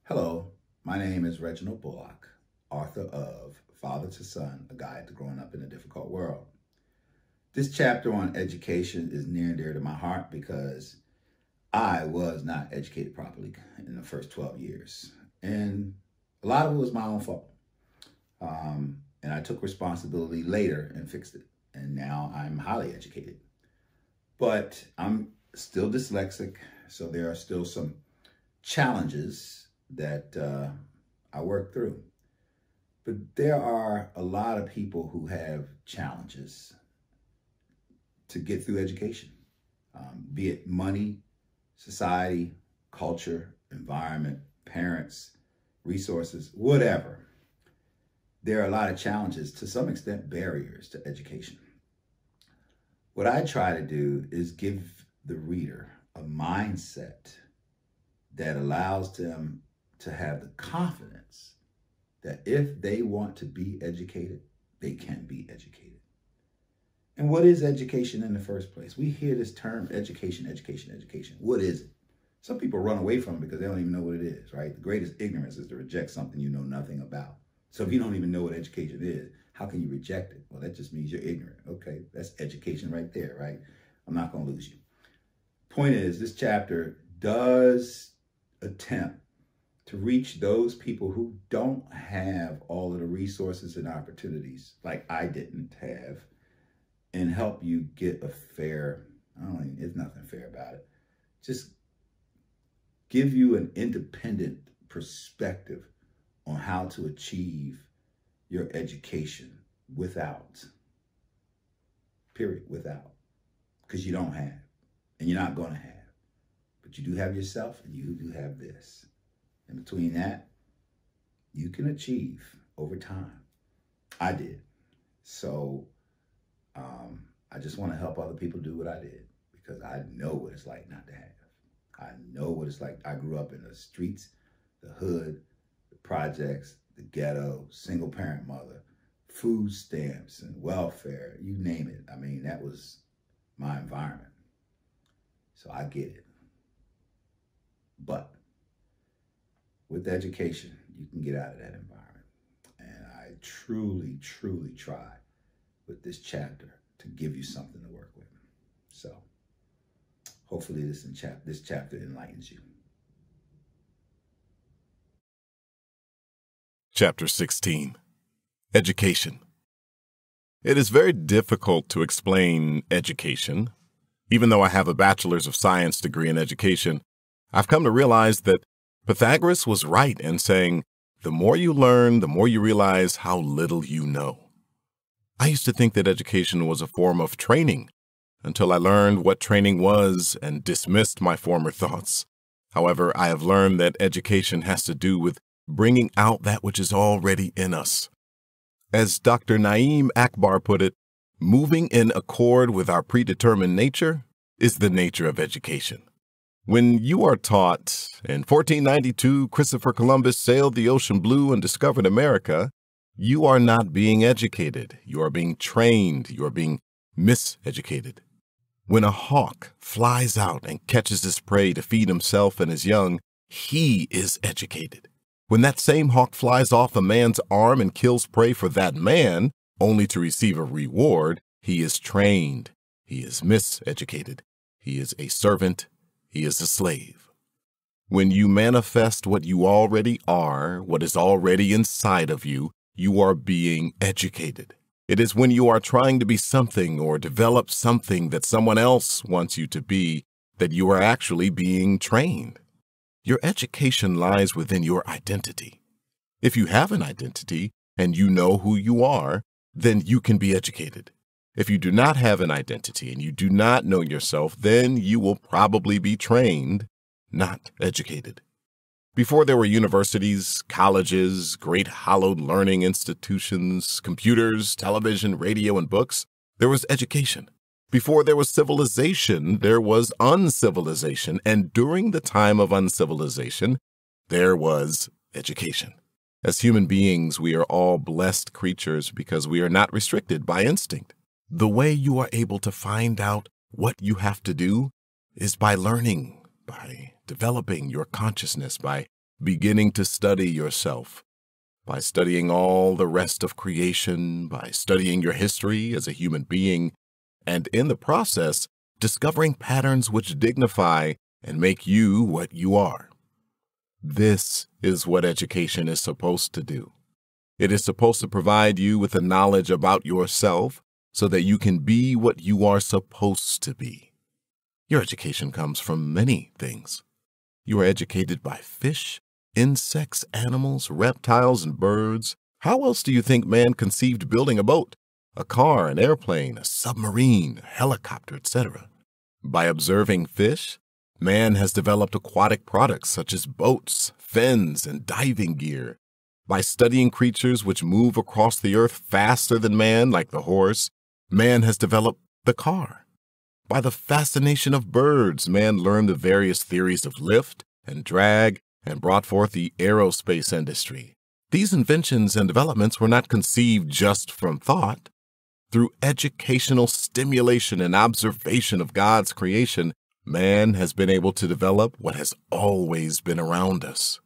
Hello, my name is Reginald Bullock, author of Father to Son, A Guide to Growing Up in a Difficult World. This chapter on education is near and dear to my heart because I was not educated properly in the first 12 years. And a lot of it was my own fault. And I took responsibility later and fixed it. And now I'm highly educated. But I'm still dyslexic, so there are still some challenges that I work through. But there are a lot of people who have challenges to get through education, be it money, society, culture, environment, parents, resources, whatever. There are a lot of challenges, to some extent, barriers to education. What I try to do is give the reader a mindset that allows them to have the confidence that if they want to be educated, they can be educated. And what is education in the first place? We hear this term, education, education, education. What is it? Some people run away from it because they don't even know what it is, right? The greatest ignorance is to reject something you know nothing about. So if you don't even know what education is, how can you reject it? Well, that just means you're ignorant. Okay, that's education right there, right? I'm not going to lose you. Point is, this chapter does attempt to reach those people who don't have all of the resources and opportunities like I didn't have, and help you get a fair, there's nothing fair about it. Just give you an independent perspective on how to achieve your education without, period, without, because you don't have, and you're not going to have. But you do have yourself, and you do have this. And between that, you can achieve over time. I did. So I just want to help other people do what I did, because I know what it's like not to have. I know what it's like. I grew up in the streets, the hood, the projects, the ghetto, single parent mother, food stamps and welfare, you name it. I mean, that was my environment. So I get it. But with education, you can get out of that environment. And I truly, truly try with this chapter to give you something to work with. So hopefully this chapter enlightens you. Chapter 16, Education. It is very difficult to explain education. Even though I have a bachelor's of science degree in education, I've come to realize that Pythagoras was right in saying, the more you learn, the more you realize how little you know. I used to think that education was a form of training until I learned what training was and dismissed my former thoughts. However, I have learned that education has to do with bringing out that which is already in us. As Dr. Naeem Akbar put it, moving in accord with our predetermined nature is the nature of education. When you are taught, in 1492, Christopher Columbus sailed the ocean blue and discovered America, you are not being educated. You are being trained. You are being miseducated. When a hawk flies out and catches his prey to feed himself and his young, he is educated. When that same hawk flies off a man's arm and kills prey for that man, only to receive a reward, he is trained. He is miseducated. He is a servant. He is a slave. When you manifest what you already are, what is already inside of you, you are being educated. It is when you are trying to be something or develop something that someone else wants you to be that you are actually being trained. Your education lies within your identity. If you have an identity and you know who you are, then you can be educated. If you do not have an identity and you do not know yourself, then you will probably be trained, not educated. Before there were universities, colleges, great hallowed learning institutions, computers, television, radio, and books, there was education. Before there was civilization, there was uncivilization, and during the time of uncivilization, there was education. As human beings, we are all blessed creatures because we are not restricted by instinct. The way you are able to find out what you have to do is by learning, by developing your consciousness, by beginning to study yourself, by studying all the rest of creation, by studying your history as a human being, and in the process, discovering patterns which dignify and make you what you are. This is what education is supposed to do. It is supposed to provide you with the knowledge about yourself so that you can be what you are supposed to be. Your education comes from many things. You are educated by fish, insects, animals, reptiles, and birds. How else do you think man conceived building a boat, a car, an airplane, a submarine, a helicopter, etc.? By observing fish, man has developed aquatic products such as boats, fins, and diving gear. By studying creatures which move across the earth faster than man, like the horse, man has developed the car. By the fascination of birds, man learned the various theories of lift and drag and brought forth the aerospace industry. These inventions and developments were not conceived just from thought. Through educational stimulation and observation of God's creation, man has been able to develop what has always been around us.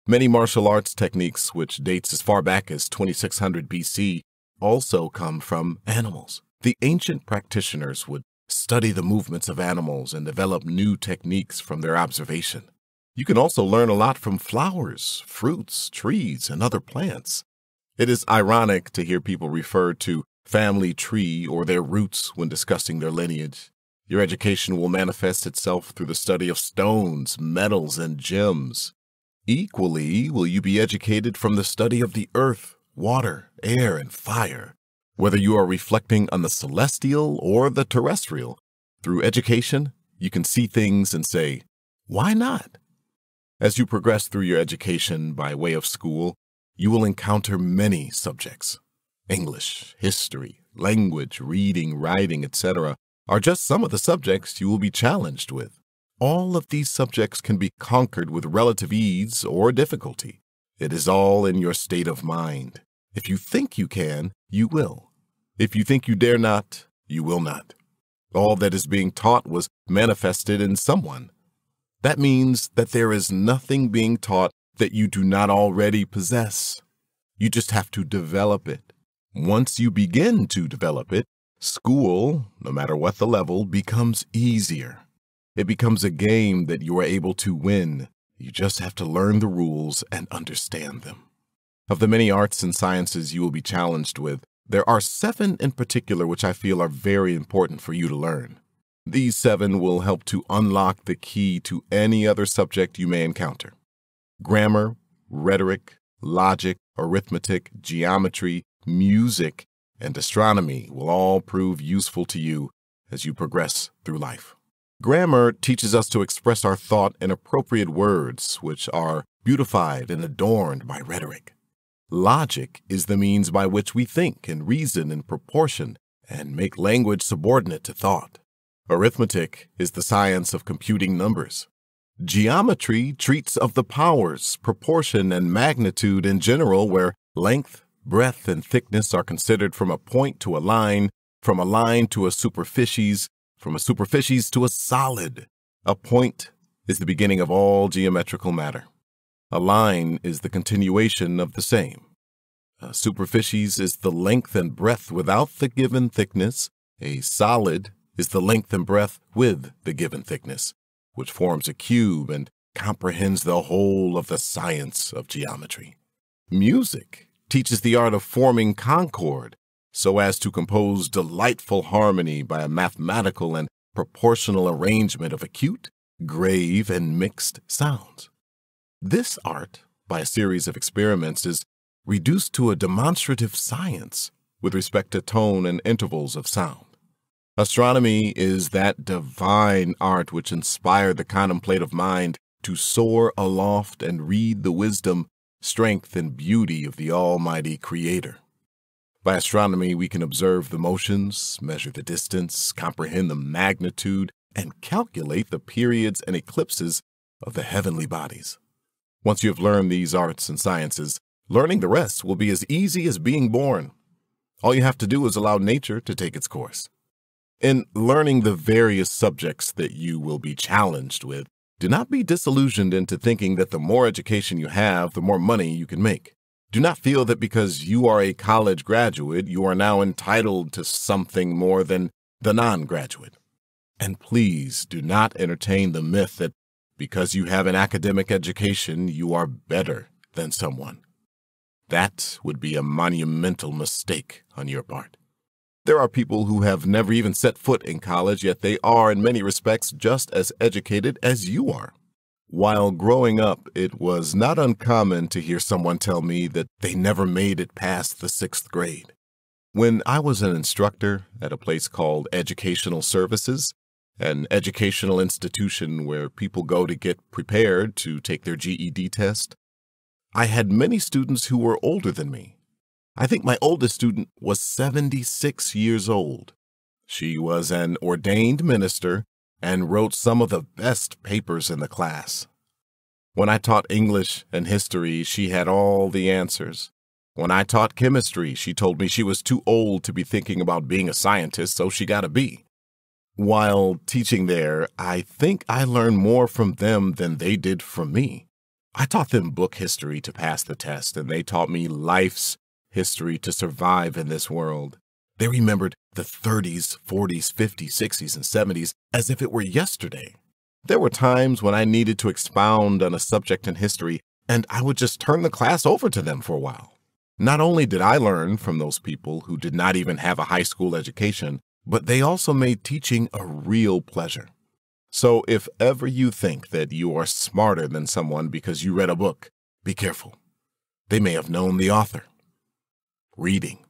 Many martial arts techniques, which dates as far back as 2600 BC, also come from animals. The ancient practitioners would study the movements of animals and develop new techniques from their observation. You can also learn a lot from flowers, fruits, trees, and other plants. It is ironic to hear people refer to family tree or their roots when discussing their lineage. Your education will manifest itself through the study of stones, metals, and gems. Equally, will you be educated from the study of the earth, water, air, and fire. Whether you are reflecting on the celestial or the terrestrial, through education, you can see things and say, why not? As you progress through your education by way of school, you will encounter many subjects. English, history, language, reading, writing, etc. are just some of the subjects you will be challenged with. All of these subjects can be conquered with relative ease or difficulty. It is all in your state of mind. If you think you can, you will. If you think you dare not, you will not. All that is being taught was manifested in someone. That means that there is nothing being taught that you do not already possess. You just have to develop it. Once you begin to develop it, school, no matter what the level, becomes easier. It becomes a game that you are able to win. You just have to learn the rules and understand them. Of the many arts and sciences you will be challenged with, there are 7 in particular which I feel are very important for you to learn. These 7 will help to unlock the key to any other subject you may encounter. Grammar, rhetoric, logic, arithmetic, geometry, music, and astronomy will all prove useful to you as you progress through life. Grammar teaches us to express our thought in appropriate words, which are beautified and adorned by rhetoric. Logic is the means by which we think and reason in proportion and make language subordinate to thought. Arithmetic is the science of computing numbers. Geometry treats of the powers, proportion, and magnitude in general, where length, breadth, and thickness are considered from a point to a line, from a line to a superficies, from a superficies to a solid. A point is the beginning of all geometrical matter. A line is the continuation of the same. A superficies is the length and breadth without the given thickness. A solid is the length and breadth with the given thickness, which forms a cube and comprehends the whole of the science of geometry. Music teaches the art of forming concord so as to compose delightful harmony by a mathematical and proportional arrangement of acute, grave, and mixed sounds. This art, by a series of experiments, is reduced to a demonstrative science with respect to tone and intervals of sound. Astronomy is that divine art which inspired the contemplative mind to soar aloft and read the wisdom, strength, and beauty of the Almighty Creator. By astronomy, we can observe the motions, measure the distance, comprehend the magnitude, and calculate the periods and eclipses of the heavenly bodies. Once you have learned these arts and sciences, learning the rest will be as easy as being born. All you have to do is allow nature to take its course. In learning the various subjects that you will be challenged with, Do not be disillusioned into thinking that the more education you have, the more money you can make. Do not feel that because you are a college graduate, you are now entitled to something more than the non-graduate. And please do not entertain the myth that because you have an academic education, you are better than someone. That would be a monumental mistake on your part. There are people who have never even set foot in college, yet they are in many respects just as educated as you are. While growing up, it was not uncommon to hear someone tell me that they never made it past the 6th grade. When I was an instructor at a place called Educational Services, an educational institution where people go to get prepared to take their GED test, I had many students who were older than me. I think my oldest student was 76 years old. She was an ordained minister and wrote some of the best papers in the class. When I taught English and history, she had all the answers. When I taught chemistry, she told me she was too old to be thinking about being a scientist, so she got a B. While teaching there, I think I learned more from them than they did from me. I taught them book history to pass the test, and they taught me life's history to survive in this world. They remembered the 30s, 40s, 50s, 60s, and 70s as if it were yesterday. There were times when I needed to expound on a subject in history, and I would just turn the class over to them for a while. Not only did I learn from those people who did not even have a high school education, but they also made teaching a real pleasure. So if ever you think that you are smarter than someone because you read a book, be careful. They may have known the author. Reading.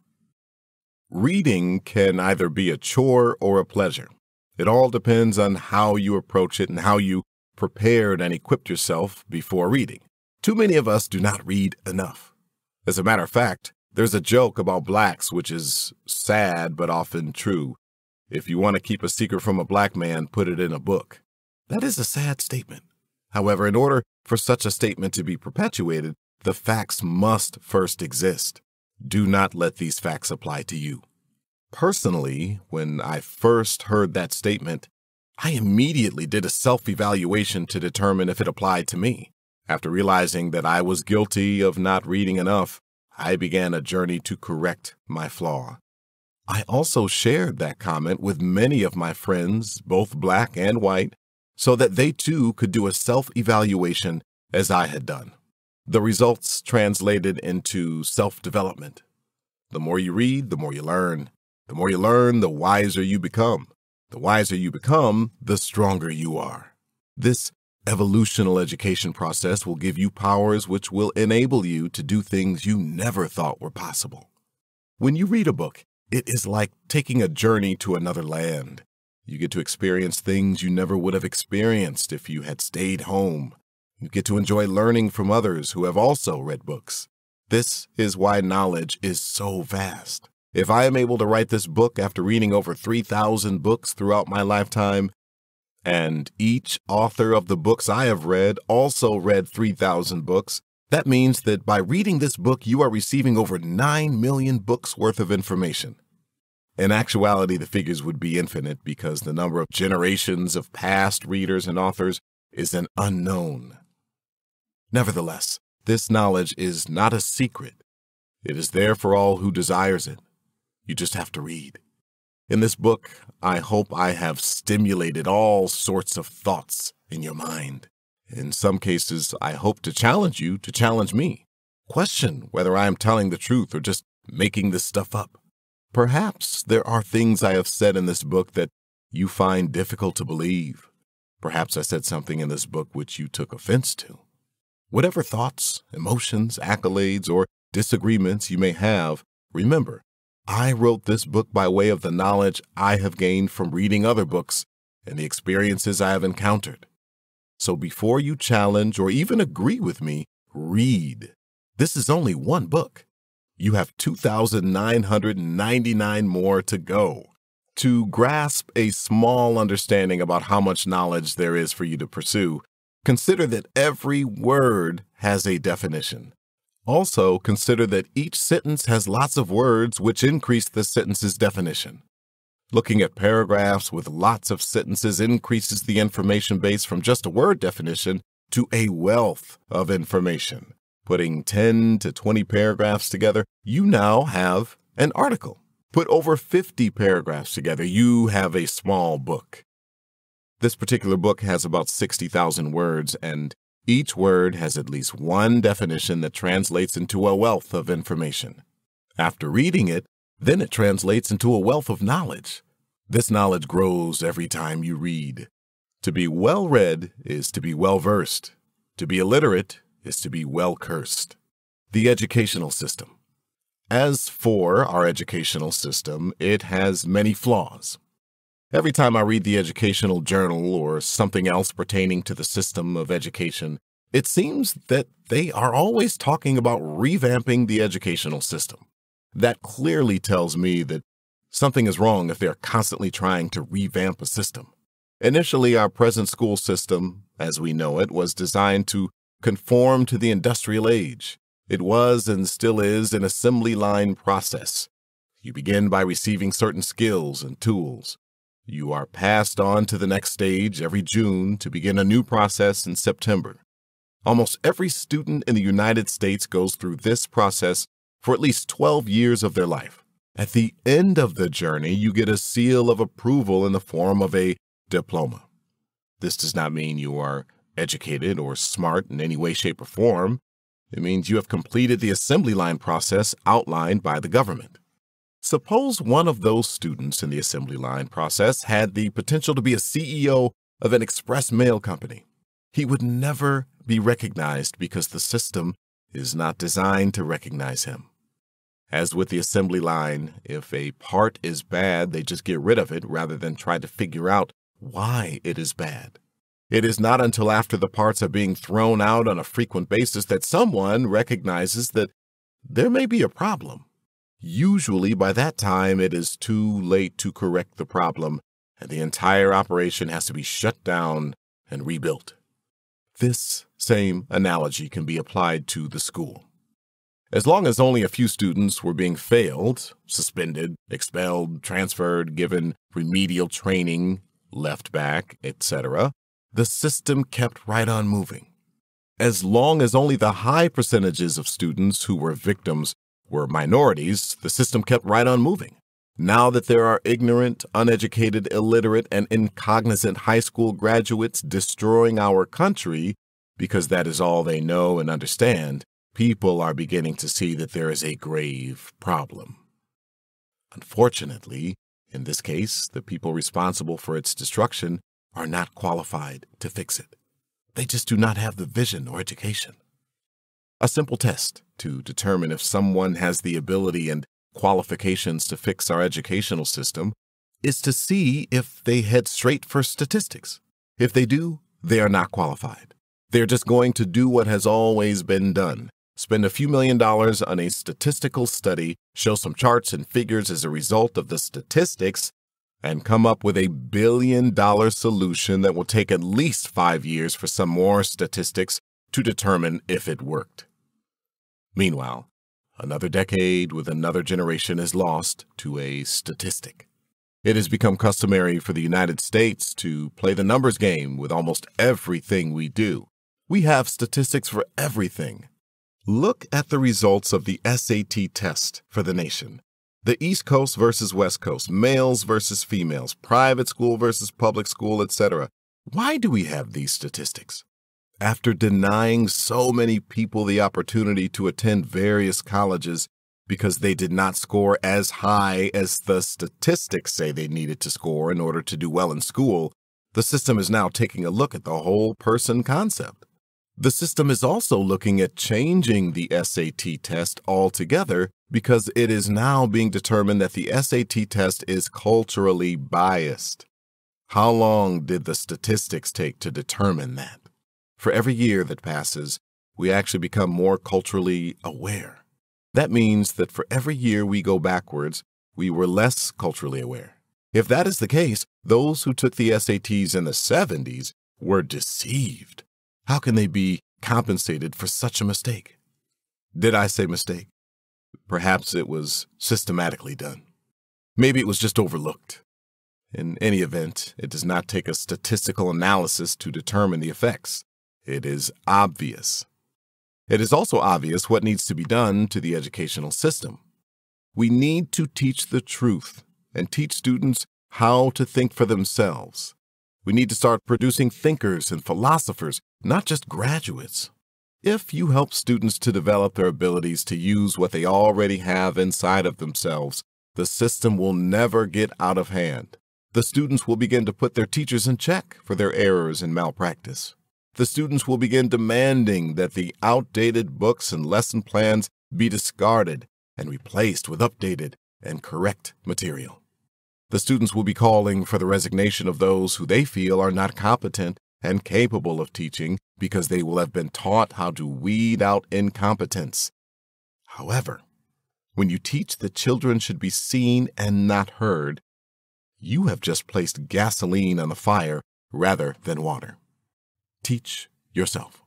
Reading can either be a chore or a pleasure. It all depends on how you approach it and how you prepared and equipped yourself before reading. Too many of us do not read enough. As a matter of fact, there's a joke about blacks which is sad but often true. If you want to keep a secret from a black man, put it in a book. That is a sad statement. However, in order for such a statement to be perpetuated, the facts must first exist. Do not let these facts apply to you. Personally, when I first heard that statement, I immediately did a self-evaluation to determine if it applied to me. After realizing that I was guilty of not reading enough, I began a journey to correct my flaw. I also shared that comment with many of my friends, both black and white, so that they too could do a self-evaluation as I had done. The results translated into self-development. The more you read, the more you learn. The more you learn, the wiser you become. The wiser you become, the stronger you are. This evolutional education process will give you powers which will enable you to do things you never thought were possible. When you read a book, it is like taking a journey to another land. You get to experience things you never would have experienced if you had stayed home. You get to enjoy learning from others who have also read books. This is why knowledge is so vast. If I am able to write this book after reading over 3,000 books throughout my lifetime, and each author of the books I have read also read 3,000 books, that means that by reading this book, you are receiving over 9 million books worth of information. In actuality, the figures would be infinite because the number of generations of past readers and authors is an unknown. Nevertheless, this knowledge is not a secret. It is there for all who desires it. You just have to read. In this book, I hope I have stimulated all sorts of thoughts in your mind. In some cases, I hope to challenge you to challenge me. Question whether I am telling the truth or just making this stuff up. Perhaps there are things I have said in this book that you find difficult to believe. Perhaps I said something in this book which you took offense to. Whatever thoughts, emotions, accolades, or disagreements you may have, remember, I wrote this book by way of the knowledge I have gained from reading other books and the experiences I have encountered. So before you challenge or even agree with me, read. This is only one book. You have 2,999 more to go. To grasp a small understanding about how much knowledge there is for you to pursue, consider that every word has a definition. Also, consider that each sentence has lots of words which increase the sentence's definition. Looking at paragraphs with lots of sentences increases the information base from just a word definition to a wealth of information. Putting 10 to 20 paragraphs together, you now have an article. Put over 50 paragraphs together, you have a small book. This particular book has about 60,000 words, and each word has at least one definition that translates into a wealth of information. After reading it, then it translates into a wealth of knowledge. This knowledge grows every time you read. To be well-read is to be well-versed. To be illiterate is to be well-cursed. The educational system. As for our educational system, it has many flaws. Every time I read the educational journal or something else pertaining to the system of education, it seems that they are always talking about revamping the educational system. That clearly tells me that something is wrong if they're constantly trying to revamp a system. Initially, our present school system, as we know it, was designed to conform to the industrial age. It was and still is an assembly line process. You begin by receiving certain skills and tools. You are passed on to the next stage every June to begin a new process in September. Almost every student in the United States goes through this process for at least 12 years of their life. At the end of the journey, you get a seal of approval in the form of a diploma. This does not mean you are educated or smart in any way, shape, or form. It means you have completed the assembly line process outlined by the government. Suppose one of those students in the assembly line process had the potential to be a CEO of an express mail company. He would never be recognized because the system is not designed to recognize him. As with the assembly line, if a part is bad, they just get rid of it rather than try to figure out why it is bad. It is not until after the parts are being thrown out on a frequent basis that someone recognizes that there may be a problem. Usually by that time, it is too late to correct the problem, and the entire operation has to be shut down and rebuilt. This same analogy can be applied to the school. As long as only a few students were being failed, suspended, expelled, transferred, given remedial training, left back, etc., the system kept right on moving. As long as only the high percentages of students who were victims were minorities, the system kept right on moving. Now that there are ignorant, uneducated, illiterate, and incognizant high school graduates destroying our country because that is all they know and understand, people are beginning to see that there is a grave problem. Unfortunately, in this case, the people responsible for its destruction are not qualified to fix it. They just do not have the vision or education. A simple test to determine if someone has the ability and qualifications to fix our educational system is to see if they head straight for statistics. If they do, they are not qualified. They're just going to do what has always been done. Spend a few $1,000,000 on a statistical study, show some charts and figures as a result of the statistics, and come up with a $1 billion solution that will take at least 5 years for some more statistics to determine if it worked. Meanwhile, another decade with another generation is lost to a statistic. It has become customary for the United States to play the numbers game with almost everything we do. We have statistics for everything. Look at the results of the SAT test for the nation. The East Coast versus West Coast, males versus females, private school versus public school, etc. Why do we have these statistics? After denying so many people the opportunity to attend various colleges because they did not score as high as the statistics say they needed to score in order to do well in school, the system is now taking a look at the whole person concept. The system is also looking at changing the SAT test altogether because it is now being determined that the SAT test is culturally biased. How long did the statistics take to determine that? For every year that passes, we actually become more culturally aware. That means that for every year we go backwards, we were less culturally aware. If that is the case, those who took the SATs in the 70s were deceived. How can they be compensated for such a mistake? Did I say mistake? Perhaps it was systematically done. Maybe it was just overlooked. In any event, it does not take a statistical analysis to determine the effects. It is obvious. It is also obvious what needs to be done to the educational system. We need to teach the truth and teach students how to think for themselves. We need to start producing thinkers and philosophers, not just graduates. If you help students to develop their abilities to use what they already have inside of themselves, the system will never get out of hand. The students will begin to put their teachers in check for their errors and malpractice. The students will begin demanding that the outdated books and lesson plans be discarded and replaced with updated and correct material. The students will be calling for the resignation of those who they feel are not competent and capable of teaching because they will have been taught how to weed out incompetence. However, when you teach that children should be seen and not heard, you have just placed gasoline on the fire rather than water. Teach yourself.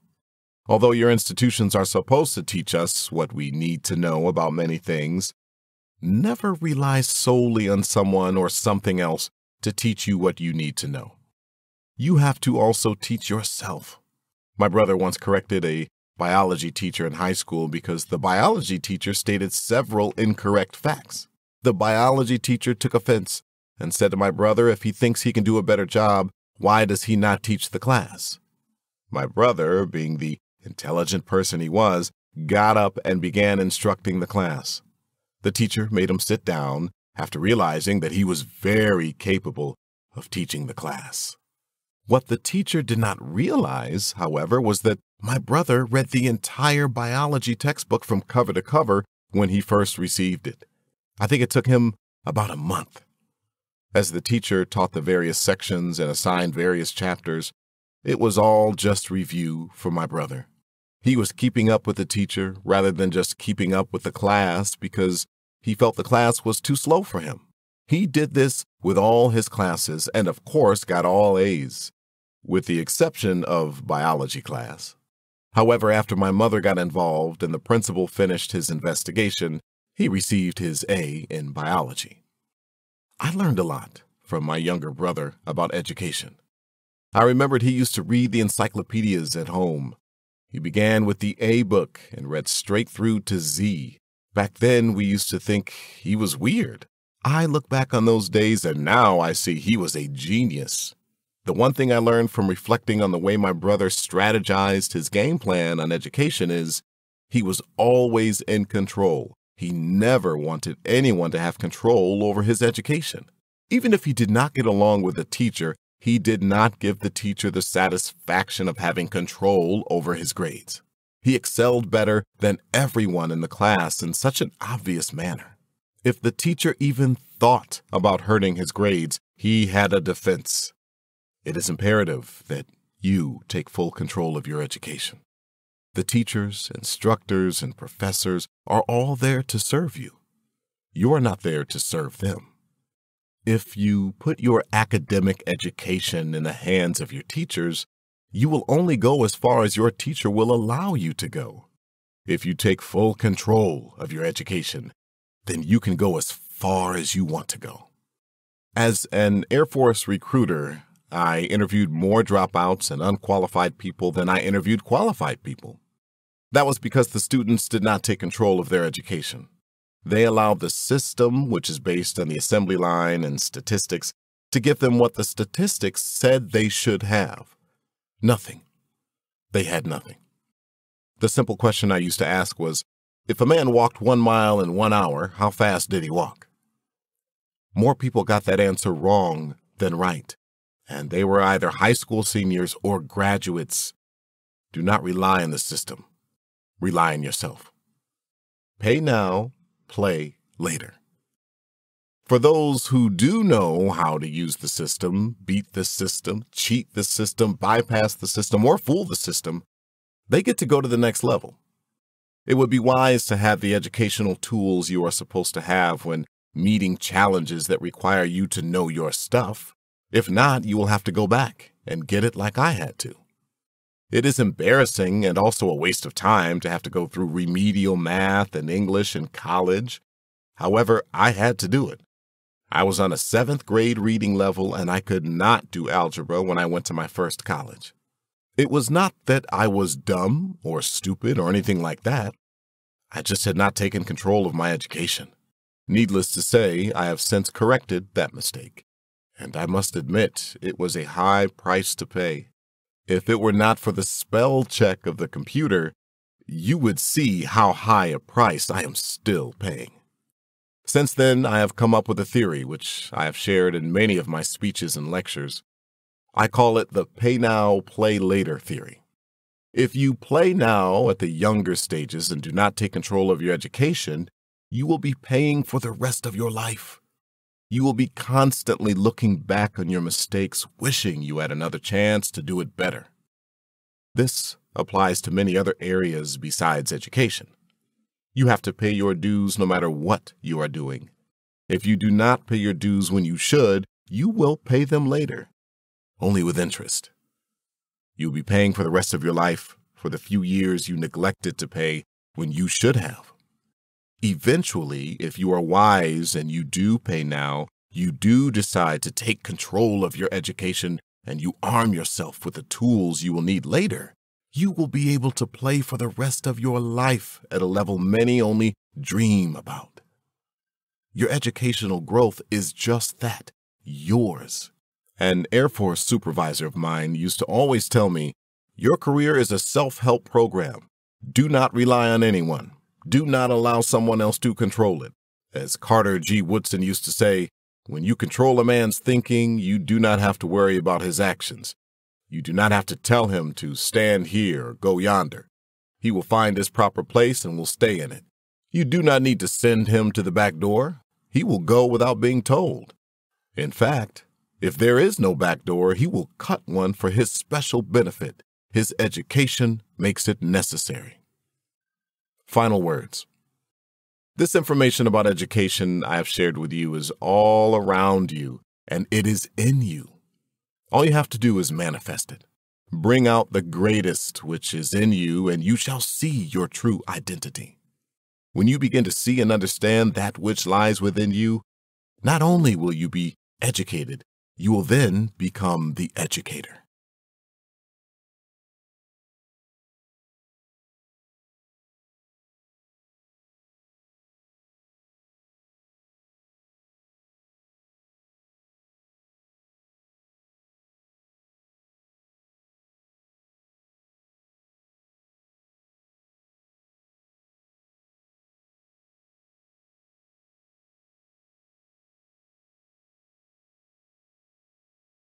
Although your institutions are supposed to teach us what we need to know about many things, never rely solely on someone or something else to teach you what you need to know. You have to also teach yourself. My brother once corrected a biology teacher in high school because the biology teacher stated several incorrect facts. The biology teacher took offense and said to my brother if he thinks he can do a better job, why does he not teach the class? My brother, being the intelligent person he was, got up and began instructing the class. The teacher made him sit down after realizing that he was very capable of teaching the class. What the teacher did not realize, however, was that my brother read the entire biology textbook from cover to cover when he first received it. I think it took him about a month. As the teacher taught the various sections and assigned various chapters, it was all just review for my brother. He was keeping up with the teacher rather than just keeping up with the class because he felt the class was too slow for him. He did this with all his classes and, of course, got all A's, with the exception of biology class. However, after my mother got involved and the principal finished his investigation, he received his A in biology. I learned a lot from my younger brother about education. I remembered he used to read the encyclopedias at home. He began with the A book and read straight through to Z. Back then, we used to think he was weird. I look back on those days and now I see he was a genius. The one thing I learned from reflecting on the way my brother strategized his game plan on education is he was always in control. He never wanted anyone to have control over his education. Even if he did not get along with the teacher, he did not give the teacher the satisfaction of having control over his grades. He excelled better than everyone in the class in such an obvious manner. If the teacher even thought about hurting his grades, he had a defense. It is imperative that you take full control of your education. The teachers, instructors, and professors are all there to serve you. You are not there to serve them. If you put your academic education in the hands of your teachers, you will only go as far as your teacher will allow you to go. If you take full control of your education, then you can go as far as you want to go. As an Air Force recruiter, I interviewed more dropouts and unqualified people than I interviewed qualified people. That was because the students did not take control of their education. They allowed the system, which is based on the assembly line and statistics, to give them what the statistics said they should have. Nothing. They had nothing. The simple question I used to ask was, if a man walked 1 mile in 1 hour, how fast did he walk? More people got that answer wrong than right, and they were either high school seniors or graduates. Do not rely on the system. Rely on yourself. Pay now, play later. For those who do know how to use the system, beat the system, cheat the system, bypass the system, or fool the system, they get to go to the next level. It would be wise to have the educational tools you are supposed to have when meeting challenges that require you to know your stuff. If not, you will have to go back and get it like I had to. It is embarrassing and also a waste of time to have to go through remedial math and English in college. However, I had to do it. I was on a 7th grade reading level, and I could not do algebra when I went to my first college. It was not that I was dumb or stupid or anything like that. I just had not taken control of my education. Needless to say, I have since corrected that mistake. And I must admit, it was a high price to pay. If it were not for the spell check of the computer, you would see how high a price I am still paying. Since then, I have come up with a theory which I have shared in many of my speeches and lectures. I call it the pay now, play later theory. If you play now at the younger stages and do not take control of your education, you will be paying for the rest of your life. You will be constantly looking back on your mistakes, wishing you had another chance to do it better. This applies to many other areas besides education. You have to pay your dues no matter what you are doing. If you do not pay your dues when you should, you will pay them later, only with interest. You'll be paying for the rest of your life for the few years you neglected to pay when you should have. Eventually, if you are wise and you do pay now, you do decide to take control of your education and you arm yourself with the tools you will need later, you will be able to play for the rest of your life at a level many only dream about. Your educational growth is just that, yours. An Air Force supervisor of mine used to always tell me, "Your career is a self-help program. Do not rely on anyone. Do not allow someone else to control it." As Carter G. Woodson used to say, "When you control a man's thinking, you do not have to worry about his actions. You do not have to tell him to stand here or go yonder. He will find his proper place and will stay in it. You do not need to send him to the back door. He will go without being told. In fact, if there is no back door, he will cut one for his special benefit. His education makes it necessary." Final words. This information about education I have shared with you is all around you, and it is in you. All you have to do is manifest it. Bring out the greatest which is in you, and you shall see your true identity. When you begin to see and understand that which lies within you, not only will you be educated, you will then become the educator.